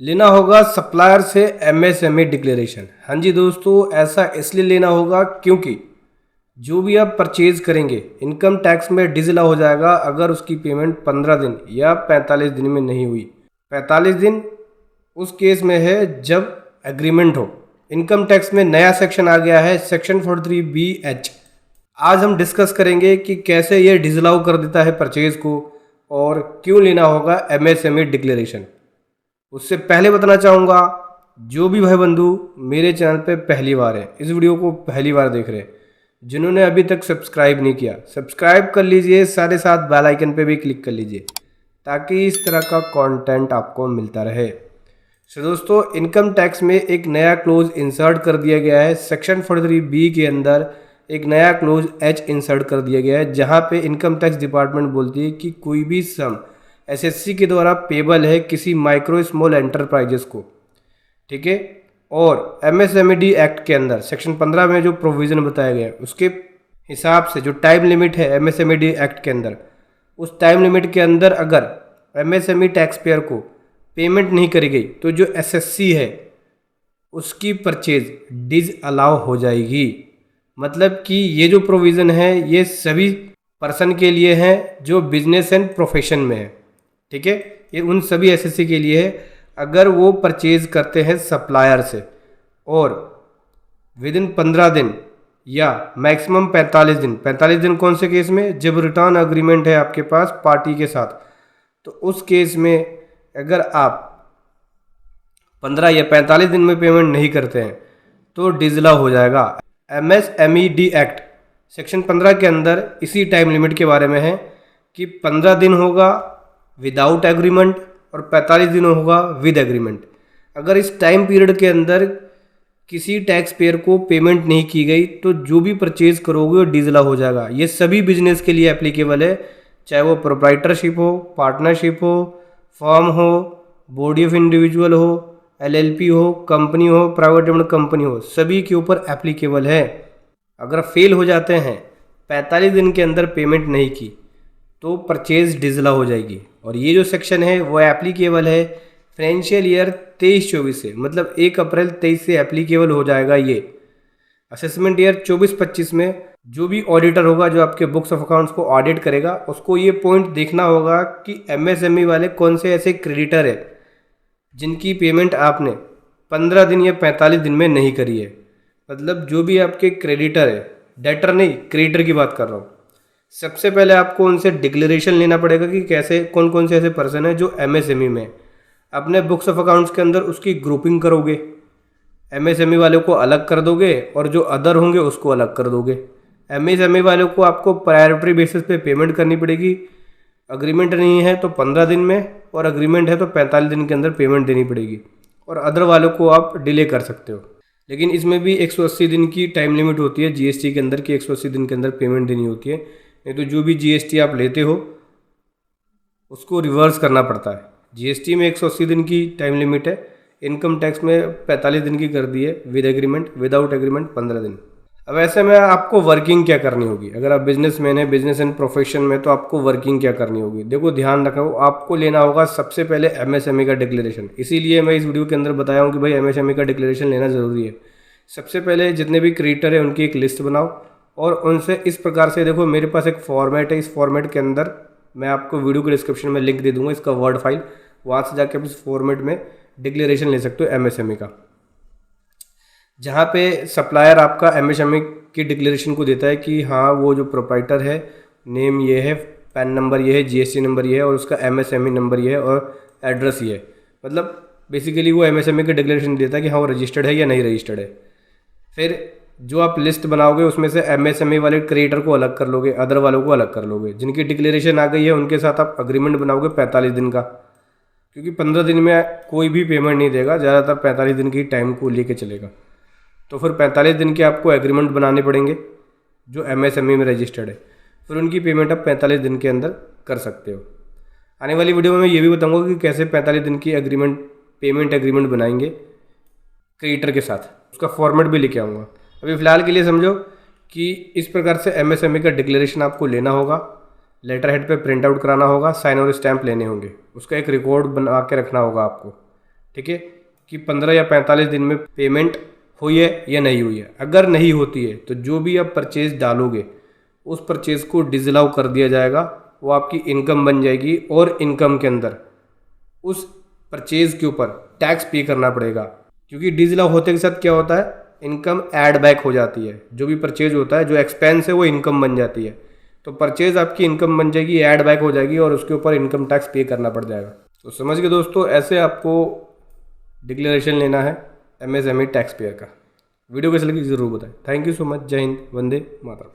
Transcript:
लेना होगा सप्लायर से एमएसएमई डिक्लेरेशन। हाँ जी दोस्तों, ऐसा इसलिए लेना होगा क्योंकि जो भी आप परचेज करेंगे इनकम टैक्स में डिजला हो जाएगा अगर उसकी पेमेंट 15 दिन या 45 दिन में नहीं हुई। 45 दिन उस केस में है जब एग्रीमेंट हो। इनकम टैक्स में नया सेक्शन आ गया है, सेक्शन 43BH। आज हम डिस्कस करेंगे कि कैसे ये डिजलाउ कर देता है परचेज को और क्यों लेना होगा एमएसएमई डिक्लेरेशन। उससे पहले बताना चाहूँगा, जो भी भाई बंधु मेरे चैनल पे पहली बार है, इस वीडियो को पहली बार देख रहे हैं, जिन्होंने अभी तक सब्सक्राइब नहीं किया सब्सक्राइब कर लीजिए, साथ ही साथ बेल आइकन पे भी क्लिक कर लीजिए ताकि इस तरह का कंटेंट आपको मिलता रहे। तो दोस्तों, इनकम टैक्स में एक नया क्लोज इंसर्ट कर दिया गया है। सेक्शन 43B के अंदर एक नया क्लोज H इंसर्ट कर दिया गया है, जहाँ पे इनकम टैक्स डिपार्टमेंट बोलती है कि कोई भी सम एसएससी के द्वारा पेबल है किसी माइक्रो स्मॉल एंटरप्राइजेस को, ठीक है। और एमएसएमई एक्ट के अंदर सेक्शन 15 में जो प्रोविज़न बताया गया है उसके हिसाब से जो टाइम लिमिट है एमएसएमई एक्ट के अंदर, उस टाइम लिमिट के अंदर अगर एमएसएमई टैक्स पेयर को पेमेंट नहीं करी गई तो जो एसएससी है उसकी परचेज डिज अलाउ हो जाएगी। मतलब कि ये जो प्रोविज़न है ये सभी पर्सन के लिए है जो बिजनेस एंड प्रोफेशन में है, ठीक है। ये उन सभी एसएससी के लिए है अगर वो परचेज करते हैं सप्लायर से और विद इन 15 दिन या मैक्सिमम 45 दिन। 45 दिन कौन से केस में? जब रिटर्न अग्रीमेंट है आपके पास पार्टी के साथ, तो उस केस में अगर आप 15 या 45 दिन में पेमेंट नहीं करते हैं तो डिजला हो जाएगा। एमएसएमई एक्ट सेक्शन 15 के अंदर इसी टाइम लिमिट के बारे में है कि 15 दिन होगा विदाउट एग्रीमेंट और 45 दिन होगा विद एग्रीमेंट। अगर इस टाइम पीरियड के अंदर किसी टैक्स पेयर को पेमेंट नहीं की गई तो जो भी परचेज करोगे वो डिजला हो जाएगा। ये सभी बिजनेस के लिए एप्लीकेबल है, चाहे वो प्रोप्राइटरशिप हो, पार्टनरशिप हो, फर्म हो, बॉडी ऑफ इंडिविजुअल हो, एलएलपी हो, कंपनी हो, प्राइवेट लिमिटेड कंपनी हो, सभी के ऊपर एप्लीकेबल है। अगर फेल हो जाते हैं 45 दिन के अंदर पेमेंट नहीं की तो परचेज डिजला हो जाएगी। और ये जो सेक्शन है वो एप्लीकेबल है फाइनेंशियल ईयर 23-24 से, मतलब 1 अप्रैल 23 से एप्लीकेबल हो जाएगा। ये असेसमेंट ईयर 24-25 में जो भी ऑडिटर होगा जो आपके बुक्स ऑफ अकाउंट्स को ऑडिट करेगा उसको ये पॉइंट देखना होगा कि एमएसएमई वाले कौन से ऐसे क्रेडिटर है जिनकी पेमेंट आपने 15 दिन या 45 दिन में नहीं करी है। मतलब जो भी आपके क्रेडिटर है, डेटर नहीं क्रेडिटर की बात कर रहा हूँ, सबसे पहले आपको उनसे डिक्लेरेशन लेना पड़ेगा कि कैसे कौन कौन से ऐसे पर्सन है जो एमएसएमई में। अपने बुक्स ऑफ अकाउंट्स के अंदर उसकी ग्रुपिंग करोगे, एमएसएमई वालों को अलग कर दोगे और जो अदर होंगे उसको अलग कर दोगे। एमएसएमई वालों को आपको प्रायोरिटी बेसिस पे पेमेंट करनी पड़ेगी। अग्रीमेंट नहीं है तो 15 दिन में और अग्रीमेंट है तो 45 दिन के अंदर पेमेंट देनी पड़ेगी। और अदर वालों को आप डिले कर सकते हो, लेकिन इसमें भी 180 दिन की टाइम लिमिट होती है जीएसटी के अंदर कि 180 दिन के अंदर पेमेंट देनी होती है, नहीं तो जो भी जीएसटी आप लेते हो उसको रिवर्स करना पड़ता है। जीएसटी में 180 दिन की टाइम लिमिट है, इनकम टैक्स में 45 दिन की कर दी है विद एग्रीमेंट, विदाउट एग्रीमेंट 15 दिन। अब ऐसे में आपको वर्किंग क्या करनी होगी? अगर आप बिजनेसमैन है, बिजनेस एंड प्रोफेशन में, तो आपको वर्किंग क्या करनी होगी? देखो ध्यान रखो, आपको लेना होगा सबसे पहले एमएसएमई का डिक्लेरेशन। इसीलिए मैं इस वीडियो के अंदर बताया हूँ कि भाई एमएसएमई का डिक्लेरेशन लेना ज़रूरी है। सबसे पहले जितने भी क्रिएटर है उनकी एक लिस्ट बनाओ और उनसे इस प्रकार से, देखो मेरे पास एक फॉर्मेट है, इस फॉर्मेट के अंदर मैं आपको वीडियो के डिस्क्रिप्शन में लिंक दे दूंगा इसका वर्ड फाइल, वहाँ से जाके आप इस फॉर्मेट में डिक्लेरेशन ले सकते हो एमएसएमई का, जहाँ पे सप्लायर आपका एमएसएमई की डिक्लेरेशन को देता है कि हाँ वो जो प्रोप्राइटर है, नेम ये है, पैन नंबर ये है, जीएसटी नंबर ये है और उसका एमएसएमई नंबर ये है और एड्रेस ये है। मतलब बेसिकली वो एमएसएमई का डिक्लेरेशन देता है कि हाँ वो रजिस्टर्ड है या नहीं रजिस्टर्ड है। फिर जो आप लिस्ट बनाओगे उसमें से एमएसएमई वाले क्रिएटर को अलग कर लोगे, अदर वालों को अलग कर लोगे। जिनकी डिक्लेरेशन आ गई है उनके साथ आप अग्रीमेंट बनाओगे 45 दिन का, क्योंकि 15 दिन में कोई भी पेमेंट नहीं देगा, ज़्यादातर 45 दिन की टाइम को लेके चलेगा। तो फिर 45 दिन के आपको एग्रीमेंट बनाने पड़ेंगे जो एमएसएमई में रजिस्टर्ड है, फिर उनकी पेमेंट आप 45 दिन के अंदर कर सकते हो। आने वाली वीडियो में मैं ये भी बताऊंगा कि कैसे 45 दिन की पेमेंट एग्रीमेंट बनाएंगे क्रिएटर के साथ, उसका फॉर्मेट भी लेके आऊँगा। अभी फ़िलहाल के लिए समझो कि इस प्रकार से एमएसएमई का डिक्लेरेशन आपको लेना होगा, लेटर हेड पे प्रिंट आउट कराना होगा, साइन और स्टैंप लेने होंगे, उसका एक रिकॉर्ड बना के रखना होगा आपको, ठीक है, कि 15 या 45 दिन में पेमेंट हुई है या नहीं हुई है। अगर नहीं होती है तो जो भी आप परचेज डालोगे उस परचेज को डिसअलाउ कर दिया जाएगा, वो आपकी इनकम बन जाएगी और इनकम के अंदर उस परचेज के ऊपर टैक्स पे करना पड़ेगा। क्योंकि डिसअलाउ होते के साथ क्या होता है, इनकम ऐड बैक हो जाती है। जो भी परचेज होता है, जो एक्सपेंस है वो इनकम बन जाती है। तो परचेज आपकी इनकम बन जाएगी, ऐड बैक हो जाएगी और उसके ऊपर इनकम टैक्स पे करना पड़ जाएगा। तो समझ गए दोस्तों, ऐसे आपको डिक्लेरेशन लेना है एमएसएमई टैक्स पेयर का। वीडियो कैसे लगी ज़रूर बताएं। Thank you so much. जय हिंद, वंदे मातरम।